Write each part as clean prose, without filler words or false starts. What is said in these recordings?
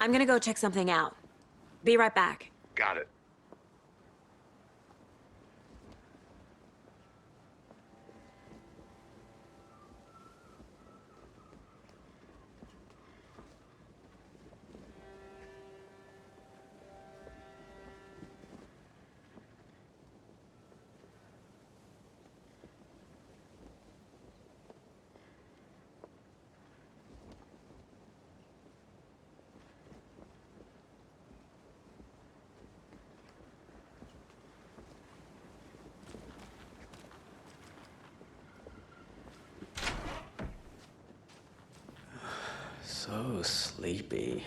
I'm gonna go check something out. Be right back. Got it. So sleepy.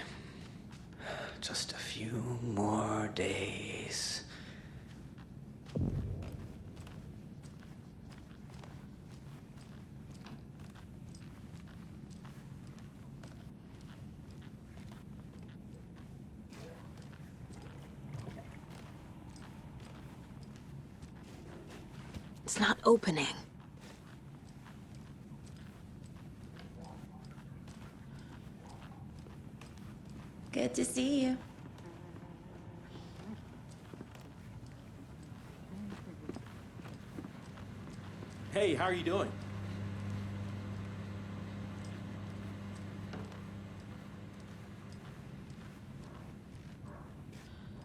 Just a few more days. It's not opening. Good to see you. Hey, how are you doing?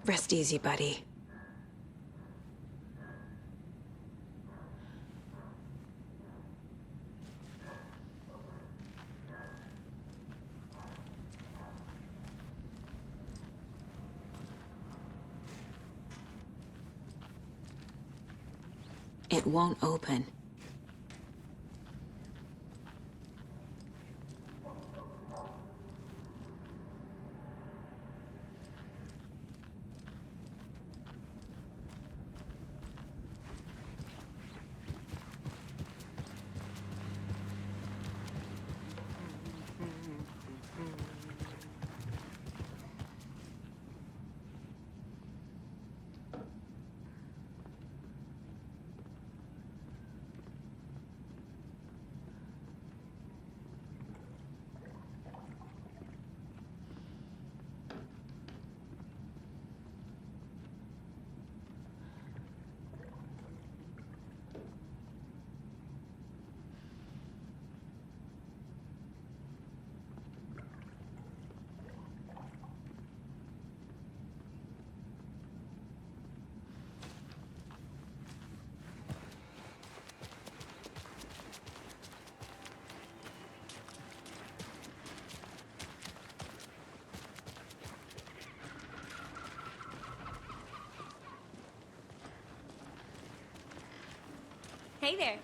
Rest easy, buddy. It won't open. Hey there.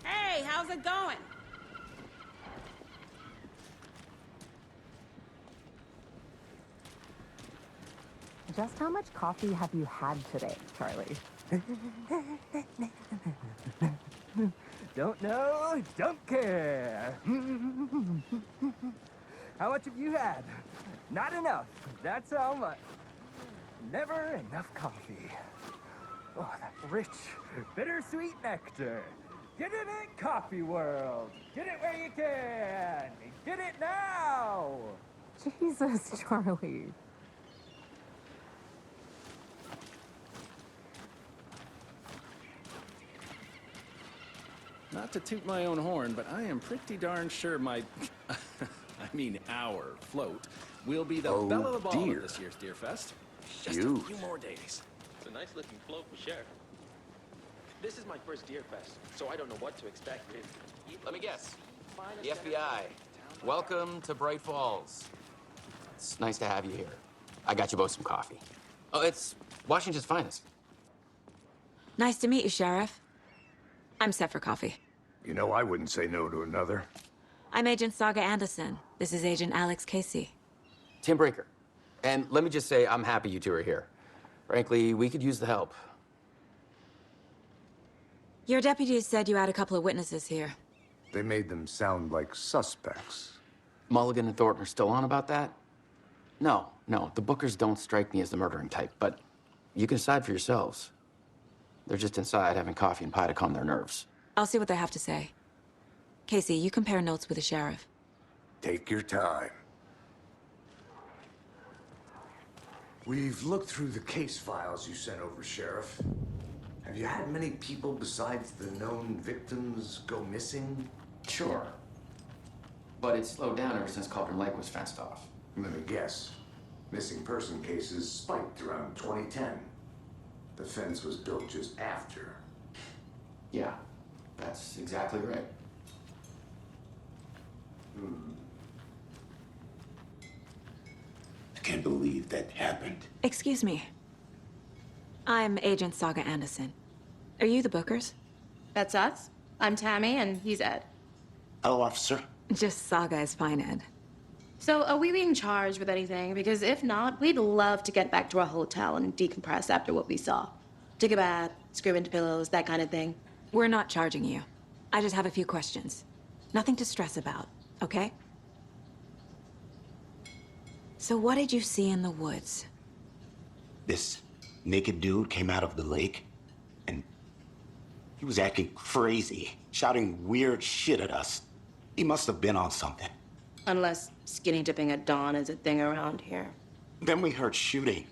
Hey, how's it going? Just how much coffee have you had today, Charlie? Don't know, don't care. How much have you had? Not enough. That's how much. Never enough coffee. Oh, that rich, bittersweet nectar. Get it in Coffee World. Get it where you can. Get it now. Jesus, Charlie. Not to toot my own horn, but I am pretty darn sure my, our float will be the belle of the ball of this year's Deer Fest. Just a few more days. It's a nice looking float for sure. This is my first Deer Fest, so I don't know what to expect. Let me guess. The FBI. Welcome to Bright Falls. It's nice to have you here. I got you both some coffee. Oh, it's Washington's finest. Nice to meet you, Sheriff. I'm set for coffee. You know, I wouldn't say no to another. I'm Agent Saga Anderson. This is Agent Alex Casey. Tim Brinker. And let me just say, I'm happy you two are here. Frankly, we could use the help. Your deputies said you had a couple of witnesses here. They made them sound like suspects. Mulligan and Thornton are still on about that? No, the Bookers don't strike me as the murdering type, but you can decide for yourselves. They're just inside having coffee and pie to calm their nerves. I'll see what they have to say. Casey, you compare notes with the sheriff. Take your time. We've looked through the case files you sent over, Sheriff. Have you had many people besides the known victims go missing? Sure. But it's slowed down ever since Cauldron Lake was fenced off. Let me guess. Missing person cases spiked around 2010. The fence was built just after. Yeah, that's exactly right. I can't believe that happened. Excuse me. I'm Agent Saga Anderson. Are you the Bookers? That's us. I'm Tammy, and he's Ed. Hello, officer. Just Saga is fine, Ed. So, are we being charged with anything? Because if not, we'd love to get back to our hotel and decompress after what we saw. Take a bath, scream into pillows, that kind of thing. We're not charging you. I just have a few questions. Nothing to stress about, okay? So what did you see in the woods? This naked dude came out of the lake, and he was acting crazy, shouting weird shit at us. He must have been on something. Unless skinny dipping at dawn is a thing around here. Then we heard shooting.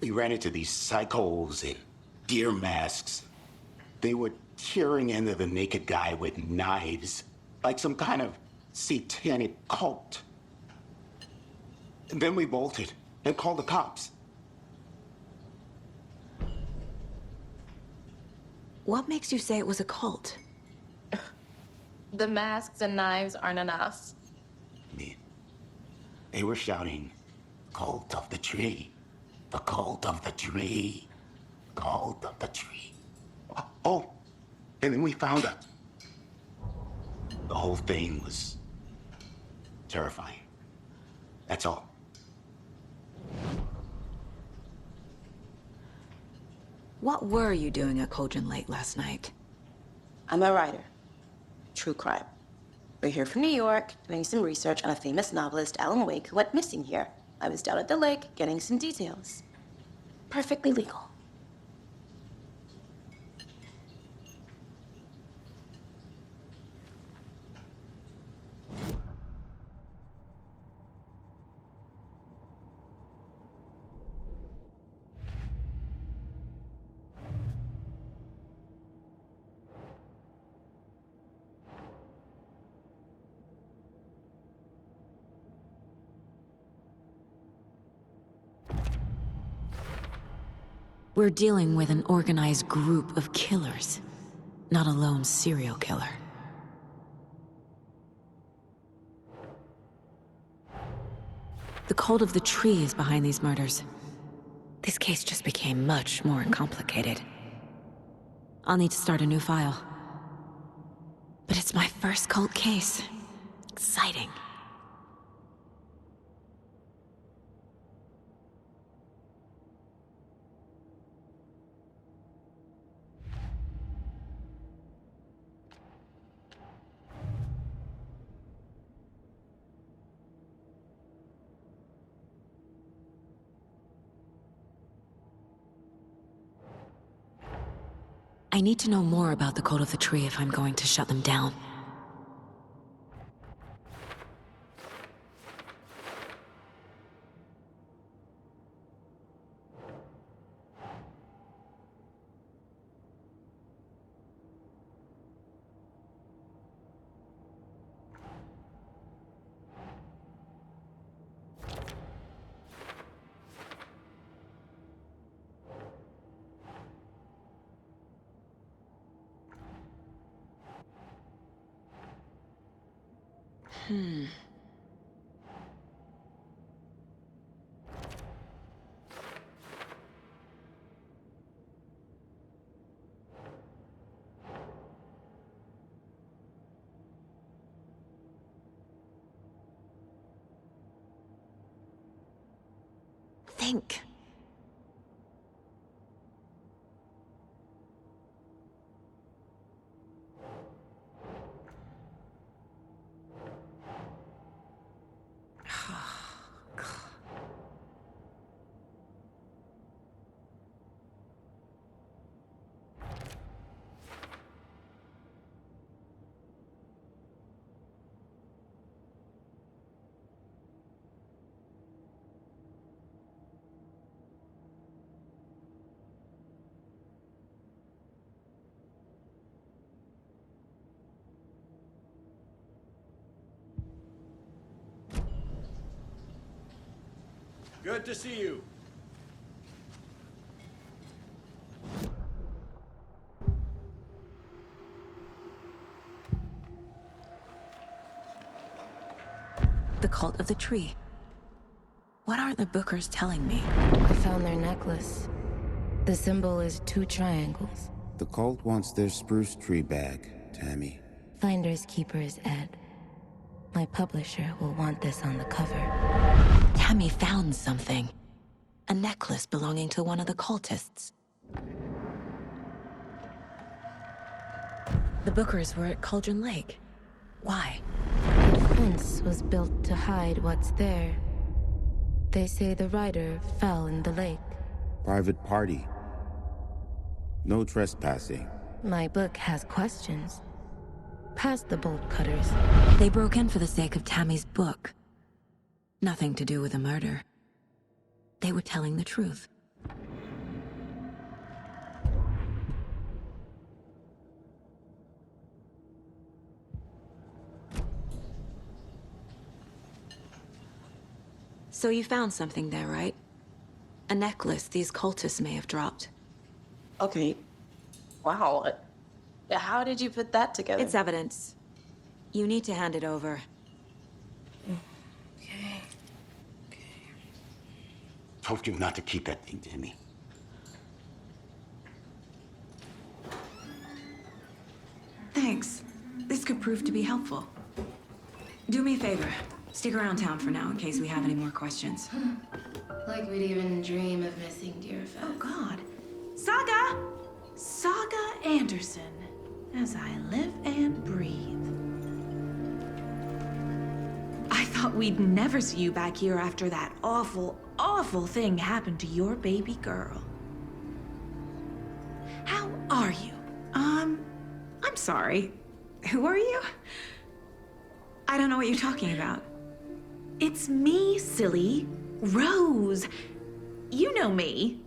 We ran into these psychos in deer masks. They were tearing into the naked guy with knives, like some kind of satanic cult. And then we bolted and called the cops. What makes you say it was a cult? The masks and knives aren't enough. I mean, they were shouting, "Cult of the tree, the cult of the tree, cult of the tree." Oh, and then we found out. The whole thing was terrifying. That's all. What were you doing at Cauldron Lake last night? I'm a writer. True crime. We're here from New York, doing some research on a famous novelist, Alan Wake, who went missing here. I was down at the lake, getting some details. Perfectly legal. We're dealing with an organized group of killers, not a lone serial killer. The cult of the tree is behind these murders. This case just became much more complicated. I'll need to start a new file. But it's my first cult case. Exciting. I need to know more about the cult of the tree if I'm going to shut them down. Think. Good to see you. The cult of the tree. What are the Bookers telling me? I found their necklace. The symbol is 2 triangles. The cult wants their spruce tree back, Tammy. Finders keepers, Ed. My publisher will want this on the cover. Tammy found something. A necklace belonging to one of the cultists. The Bookers were at Cauldron Lake. Why? The fence was built to hide what's there. They say the rider fell in the lake. Private party. No trespassing. My book has questions. Past the bolt cutters. They broke in for the sake of Tammy's book. Nothing to do with the murder. They were telling the truth. So you found something there, right? A necklace these cultists may have dropped. Okay. Wow. How did you put that together? It's evidence. You need to hand it over. Okay. Told you not to keep that thing, Tammy. Thanks. This could prove to be helpful. Do me a favor. Stick around town for now in case we have any more questions. Like we'd even dream of missing Deerfest. Oh, God. Saga! Saga Anderson. As I live and breathe. I thought we'd never see you back here after that awful, awful thing happened to your baby girl. How are you? I'm sorry. Who are you? I don't know what you're talking about. It's me, silly. Rose. You know me.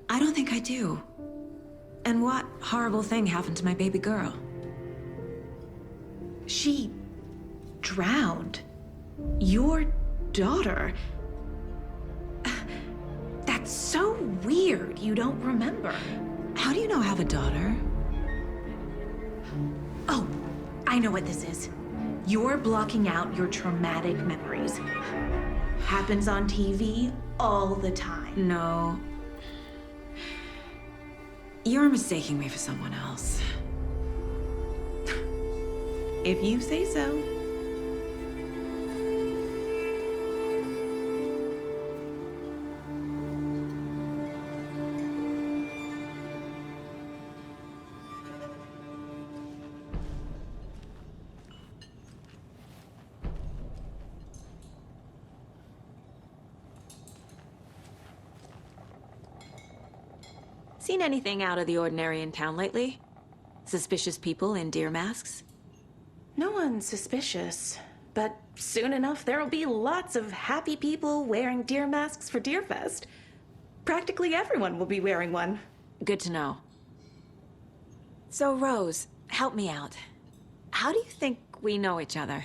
I don't think I do. And what horrible thing happened to my baby girl? She drowned. Your daughter. That's so weird you don't remember. How do you know I have a daughter? Oh, I know what this is. You're blocking out your traumatic memories. Happens on TV all the time. No. You're mistaking me for someone else. If you say so. Seen anything out of the ordinary in town lately? Suspicious people in deer masks? No one's suspicious, but soon enough there'll be lots of happy people wearing deer masks for Deerfest. Practically everyone will be wearing one. Good to know. So, Rose, help me out. How do you think we know each other?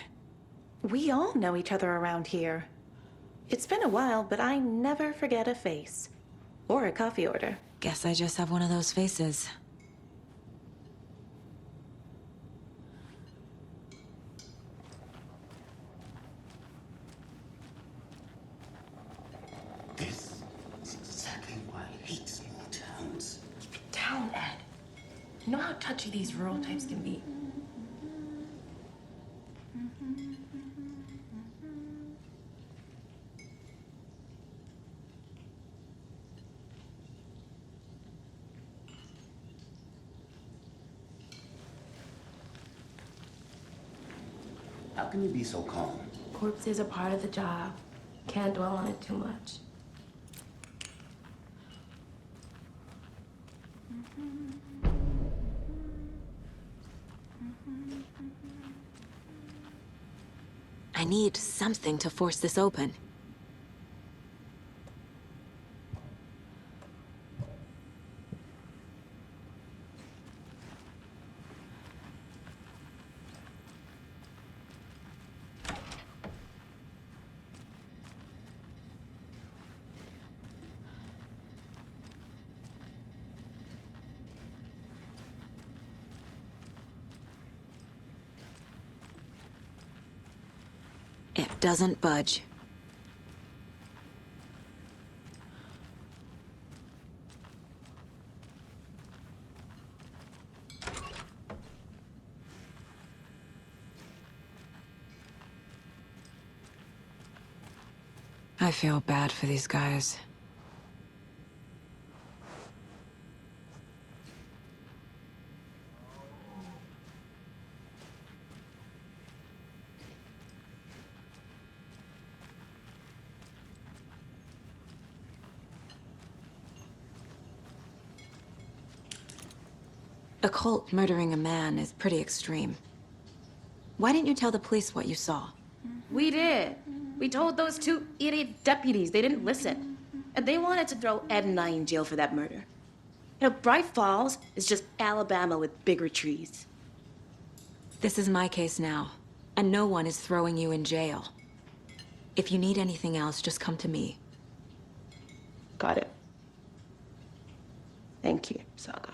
We all know each other around here. It's been a while, but I never forget a face. Or a coffee order. Guess I just have one of those faces. This is exactly why I hate small towns. Keep it down, Ed. You know how touchy these rural types can be. How can you be so calm? Corpses are part of the job. Can't dwell on it too much. I need something to force this open. It doesn't budge. I feel bad for these guys. A cult murdering a man is pretty extreme. Why didn't you tell the police what you saw? We did. We told those two idiot deputies. They didn't listen. And they wanted to throw Ed and I in jail for that murder. You know, Bright Falls is just Alabama with bigger trees. This is my case now, and no one is throwing you in jail. If you need anything else, just come to me. Got it. Thank you, Saga.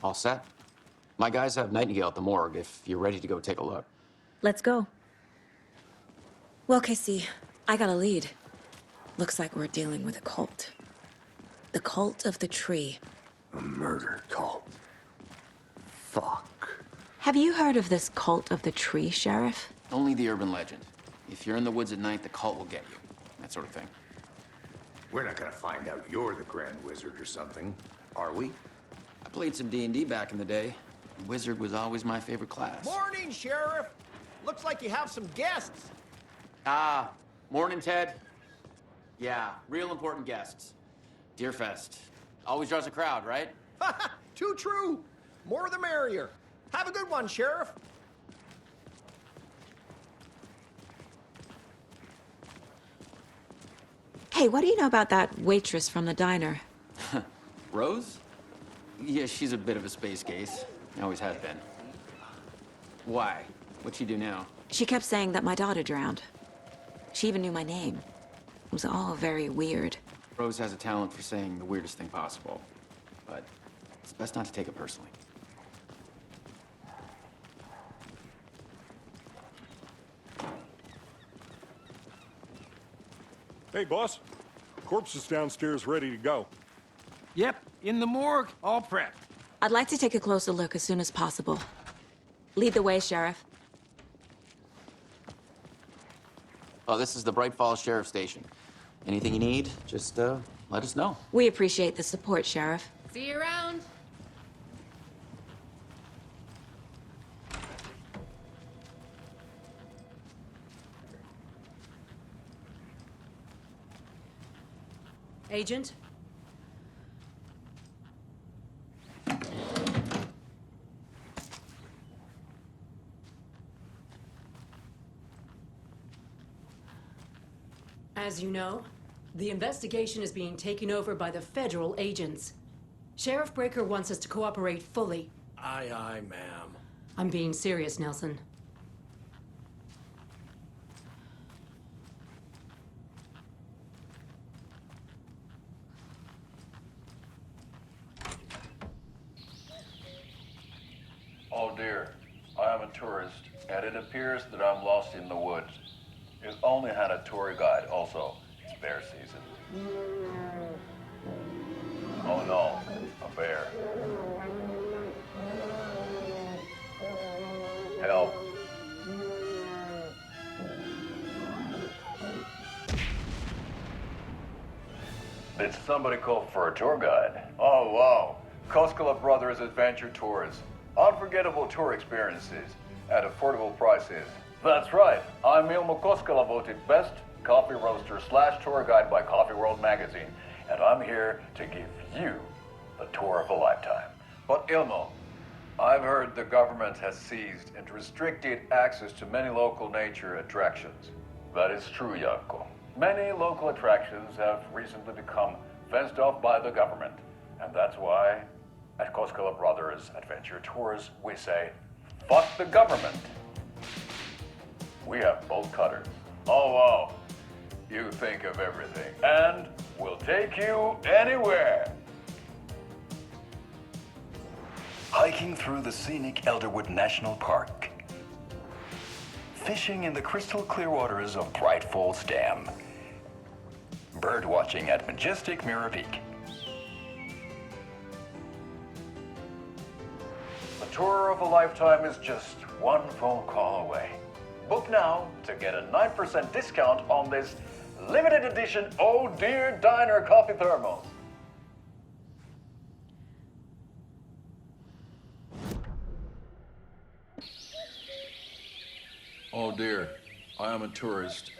All set? My guys have Nightingale at the morgue if you're ready to go take a look. Let's go. Well, Casey, I got a lead. Looks like we're dealing with a cult. The cult of the tree. A murder cult. Fuck. Have you heard of this cult of the tree, Sheriff? Only the urban legend. If you're in the woods at night, the cult will get you. That sort of thing. We're not gonna find out you're the Grand Wizard or something, are we? I played some D&D back in the day. Wizard was always my favorite class. Morning, Sheriff. Looks like you have some guests. Ah, morning, Ted. Yeah, real important guests. Deerfest. Always draws a crowd, right? Too true. More the merrier. Have a good one, Sheriff. Hey, what do you know about that waitress from the diner? Rose? Yeah, she's a bit of a space case. Always has been. Why? What'd she do now? She kept saying that my daughter drowned. She even knew my name. It was all very weird. Rose has a talent for saying the weirdest thing possible. But it's best not to take it personally. Hey, boss. Corpse is downstairs ready to go. Yep, in the morgue, all prepped. I'd like to take a closer look as soon as possible. Lead the way, Sheriff. Oh, this is the Bright Falls Sheriff Station. Anything you need, just let us know. We appreciate the support, Sheriff. See you around. Agent? As you know, the investigation is being taken over by the federal agents. Sheriff Breaker wants us to cooperate fully. Aye, aye, ma'am. I'm being serious, Nelson. Oh dear, I am a tourist, and it appears that I'm lost in the woods. It only had a tour guide also. It's bear season. Oh no, a bear. Help. Did somebody call for a tour guide? Oh wow, Koskela Brothers Adventure Tours. Unforgettable tour experiences at affordable prices. That's right, I'm Ilmo Koskela, voted best coffee roaster / tour guide by Coffee World magazine, and I'm here to give you the tour of a lifetime. But Ilmo, I've heard the government has seized and restricted access to many local nature attractions. That is true, Janko. Many local attractions have recently become fenced off by the government, and that's why at Koskela Brothers Adventure Tours, we say, fuck the government. We have bolt cutters. Oh, wow. You think of everything. And we'll take you anywhere. Hiking through the scenic Elderwood National Park. Fishing in the crystal clear waters of Bright Falls Dam. Bird watching at majestic Mirror Peak. The tour of a lifetime is just one phone call away. Book now to get a 9% discount on this limited edition Oh Dear Diner coffee thermos. Oh dear, I am a tourist.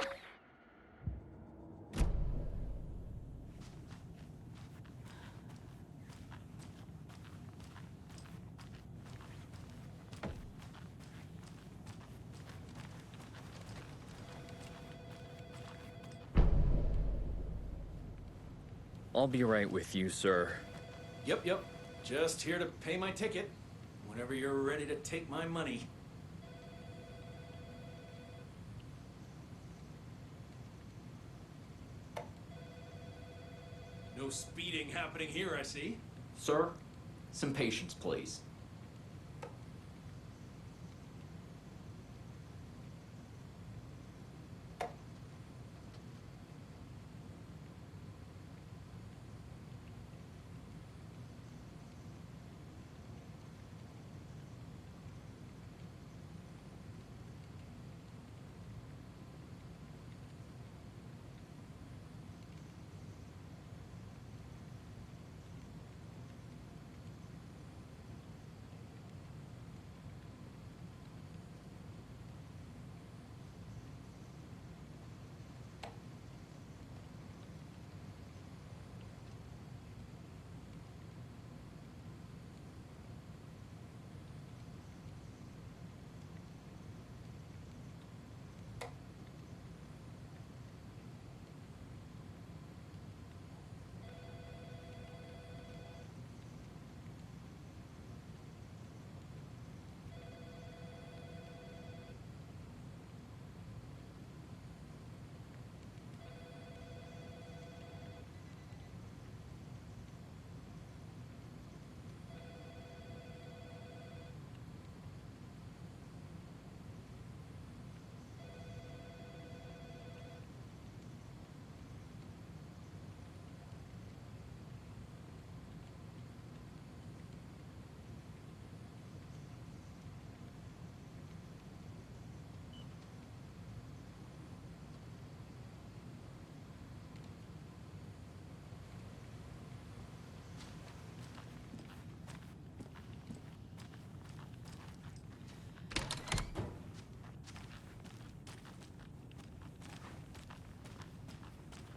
I'll be right with you, sir. Yep. Just here to pay my ticket. Whenever you're ready to take my money. No speeding happening here, I see. Sir, some patience, please.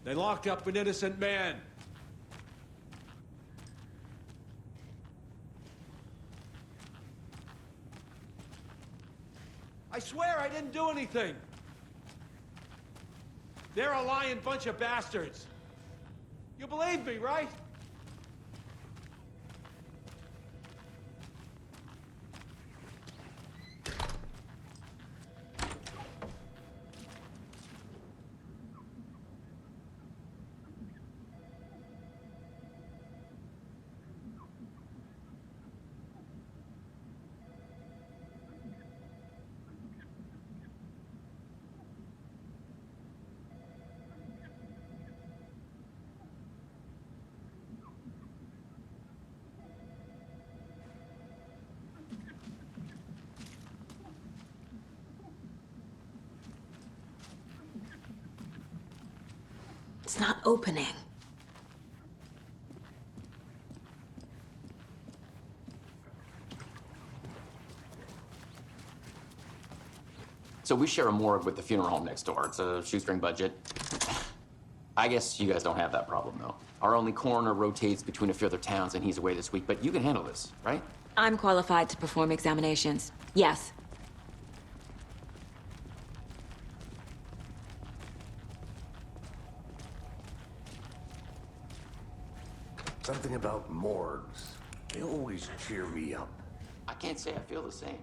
They locked up an innocent man. I swear I didn't do anything. They're a lying bunch of bastards. You believe me, right? It's not opening. So we share a morgue with the funeral home next door. It's a shoestring budget. I guess you guys don't have that problem, though. Our only coroner rotates between a few other towns, and he's away this week, but you can handle this, right? I'm qualified to perform examinations. Yes. Something about morgues. They always cheer me up. I can't say I feel the same.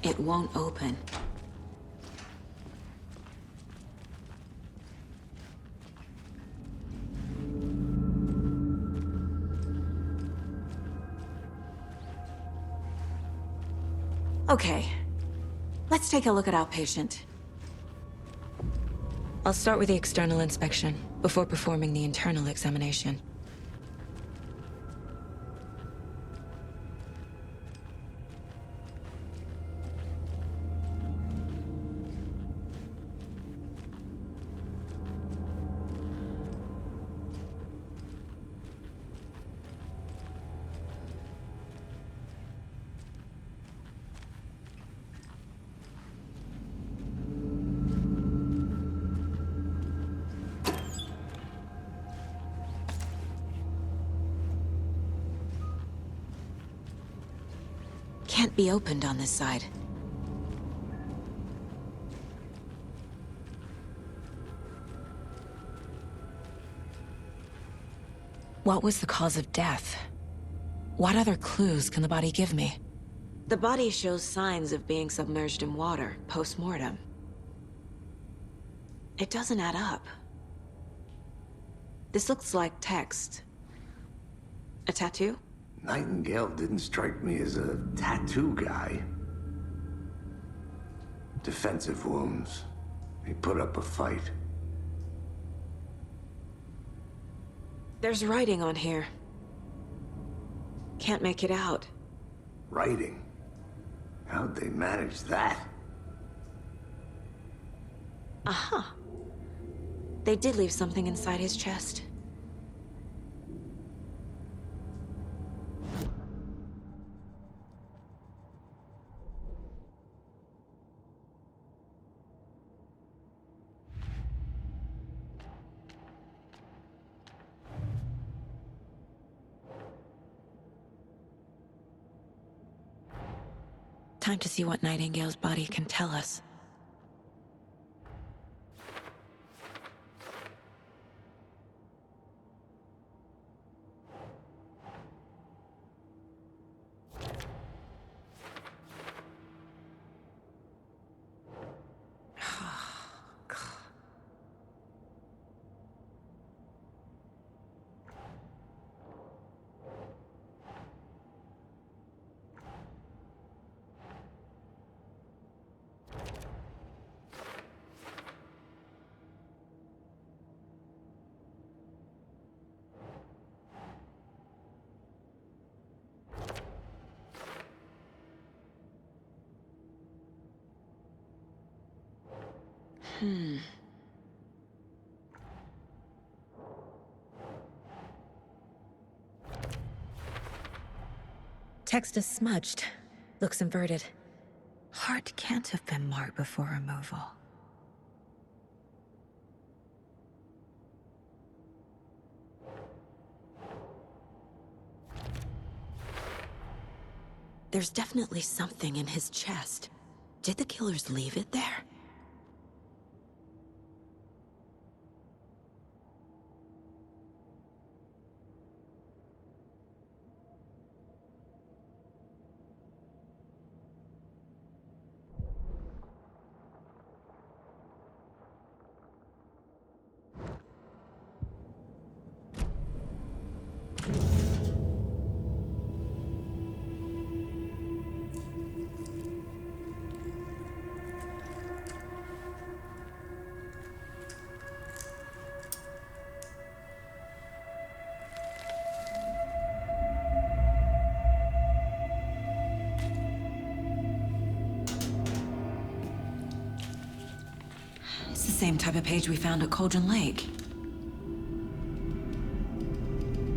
It won't open. Okay. Let's take a look at our patient. I'll start with the external inspection before performing the internal examination. Can't be opened on this side. What was the cause of death? What other clues can the body give me? The body shows signs of being submerged in water post-mortem. It doesn't add up. This looks like text. A tattoo? Nightingale didn't strike me as a tattoo guy. Defensive wounds. He put up a fight. There's writing on here. Can't make it out. Writing? How'd they manage that? Uh-huh. They did leave something inside his chest. Time to see what Nightingale's body can tell us. Text is smudged. Looks inverted. Heart can't have been marked before removal. There's definitely something in his chest. Did the killers leave it there? It's the same type of page we found at Cauldron Lake.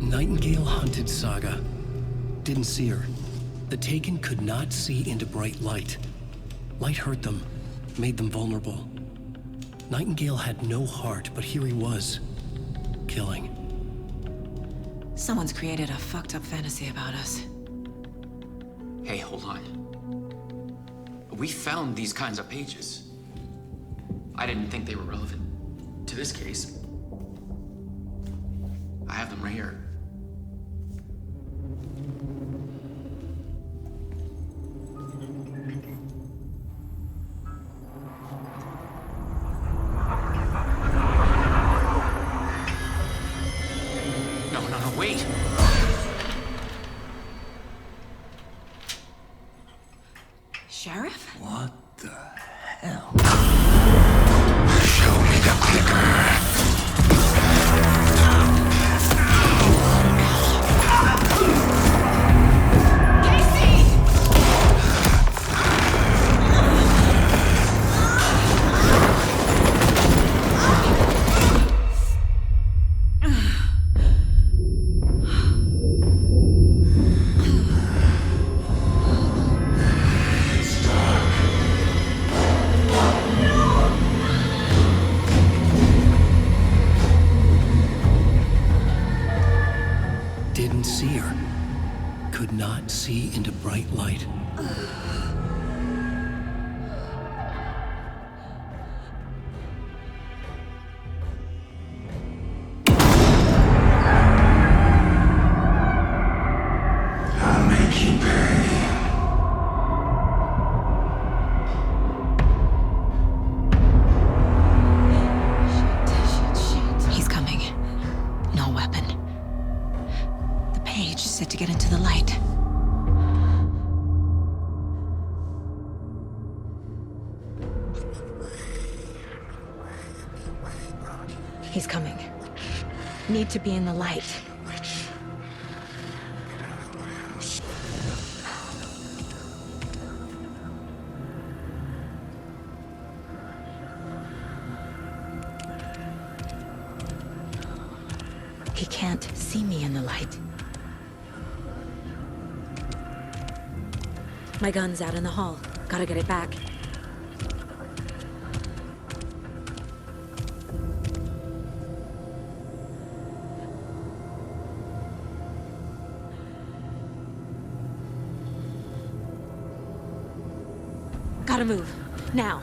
Nightingale hunted Saga. Didn't see her. The Taken could not see into bright light. Light hurt them, made them vulnerable. Nightingale had no heart, but here he was, killing. Someone's created a fucked up fantasy about us. Hey, hold on. We found these kinds of pages. I didn't think they were relevant to this case. I have them right here. No, wait! Sheriff? What the hell? Show me the clicker. Didn't see her. Could not see into bright light. I'll make you pay. He's coming. No weapon. The page set to get into the light. He's coming. Need to be in the light. He can't see me in the light. My gun's out in the hall. Gotta get it back. Gotta move. Now.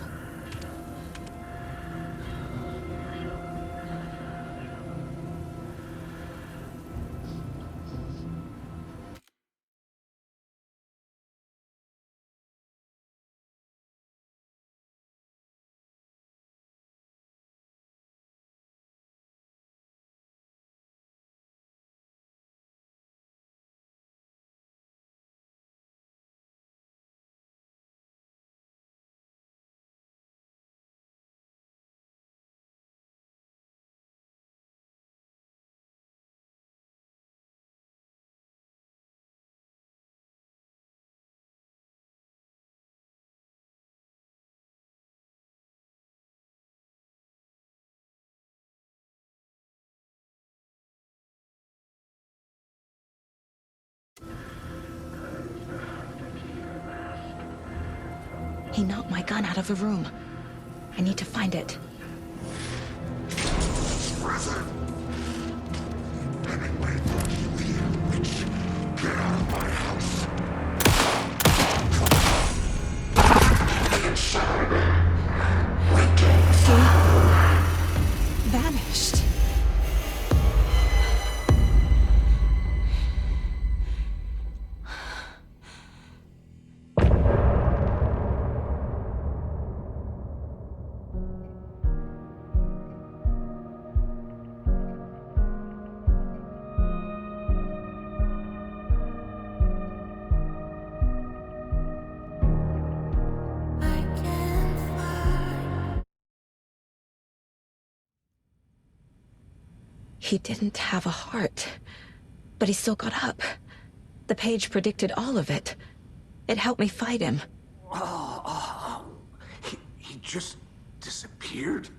He knocked my gun out of a room. I need to find it. Get out of my house. Vanished. He didn't have a heart, but he still got up. The page predicted all of it. It helped me fight him. He just disappeared?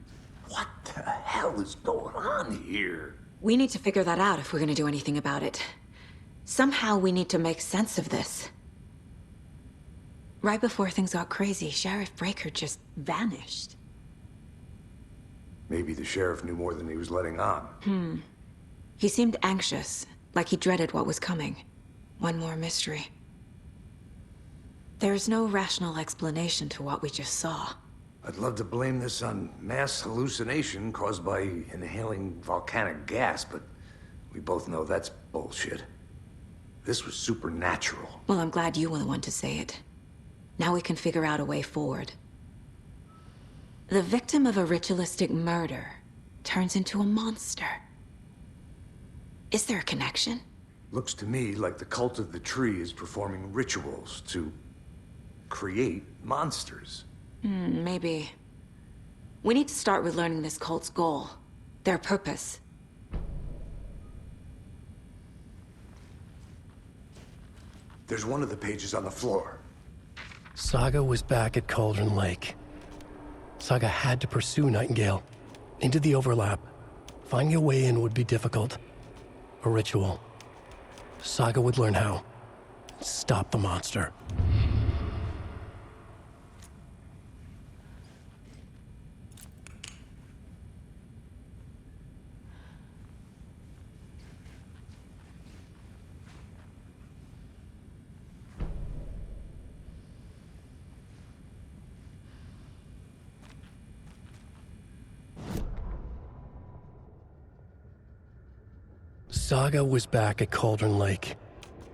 What the hell is going on here? We need to figure that out if we're gonna do anything about it. Somehow we need to make sense of this. Right before things got crazy, Sheriff Breaker just vanished. Maybe the sheriff knew more than he was letting on. He seemed anxious, like he dreaded what was coming. One more mystery. There's no rational explanation to what we just saw. I'd love to blame this on mass hallucination caused by inhaling volcanic gas, but we both know that's bullshit. This was supernatural. Well, I'm glad you were the one to say it. Now we can figure out a way forward. The victim of a ritualistic murder turns into a monster. Is there a connection? Looks to me like the cult of the tree is performing rituals to create monsters. Maybe. We need to start with learning this cult's goal, their purpose. There's one of the pages on the floor. Saga was back at Cauldron Lake. Saga had to pursue Nightingale into the overlap. Finding a way in would be difficult. A ritual. Saga would learn how. Stop the monster. Saga was back at Cauldron Lake.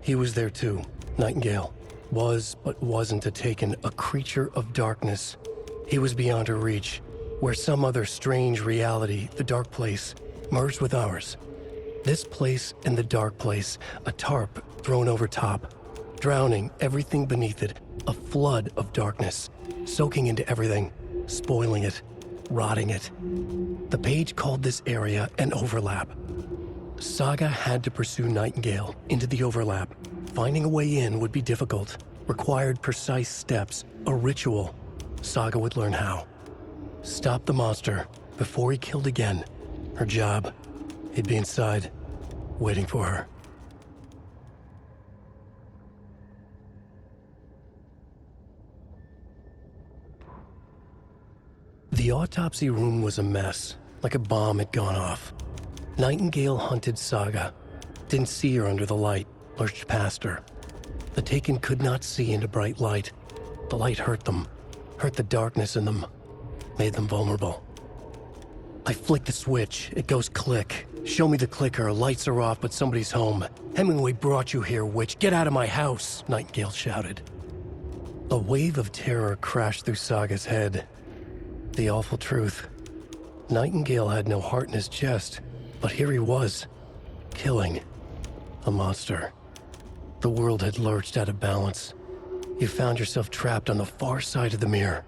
He was there too. Nightingale was, but wasn't a Taken, a creature of darkness. He was beyond her reach, where some other strange reality, the dark place, merged with ours. This place and the dark place, a tarp thrown over top, drowning everything beneath it, a flood of darkness, soaking into everything, spoiling it, rotting it. The page called this area an overlap. Saga had to pursue Nightingale into the overlap. Finding a way in would be difficult, required precise steps, a ritual. Saga would learn how. Stop the monster before he killed again. Her job, he'd be inside, waiting for her. The autopsy room was a mess, like a bomb had gone off. Nightingale hunted Saga. Didn't see her under the light, lurched past her. The Taken could not see into bright light. The light hurt them, hurt the darkness in them, made them vulnerable. I flick the switch, it goes click. Show me the clicker, lights are off, but somebody's home. Hemingway brought you here, witch. Get out of my house, Nightingale shouted. A wave of terror crashed through Saga's head. The awful truth. Nightingale had no heart in his chest. But here he was, killing a monster. The world had lurched out of balance. You found yourself trapped on the far side of the mirror.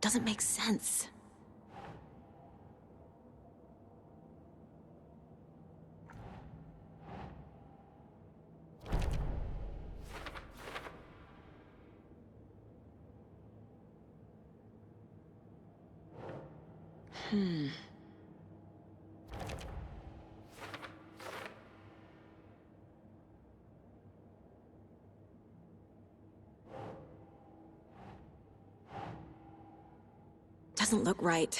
doesn't make sense. Doesn't look right.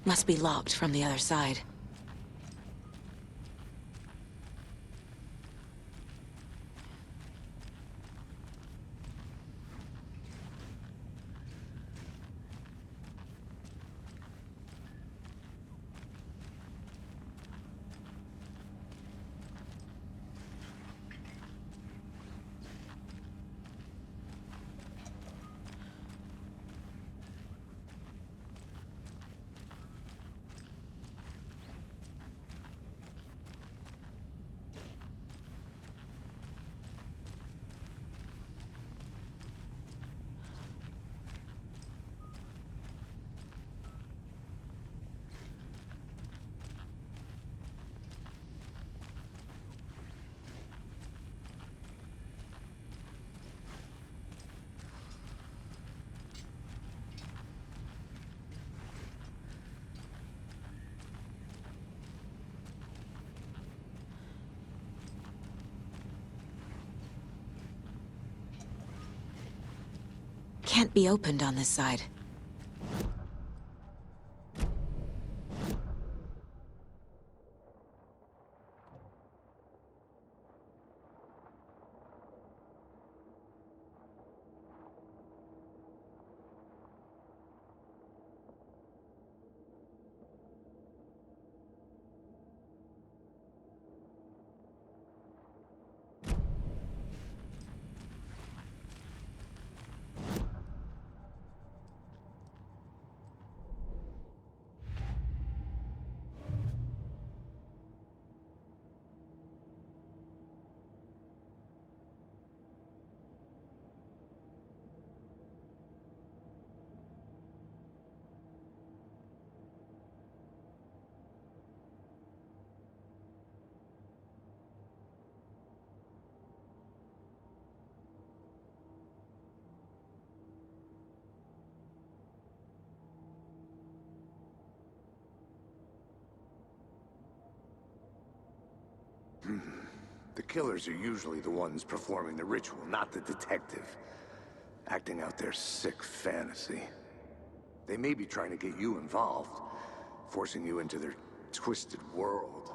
Must be locked from the other side. Can't be opened on this side. The killers are usually the ones performing the ritual, not the detective. Acting out their sick fantasy. They may be trying to get you involved, forcing you into their twisted world.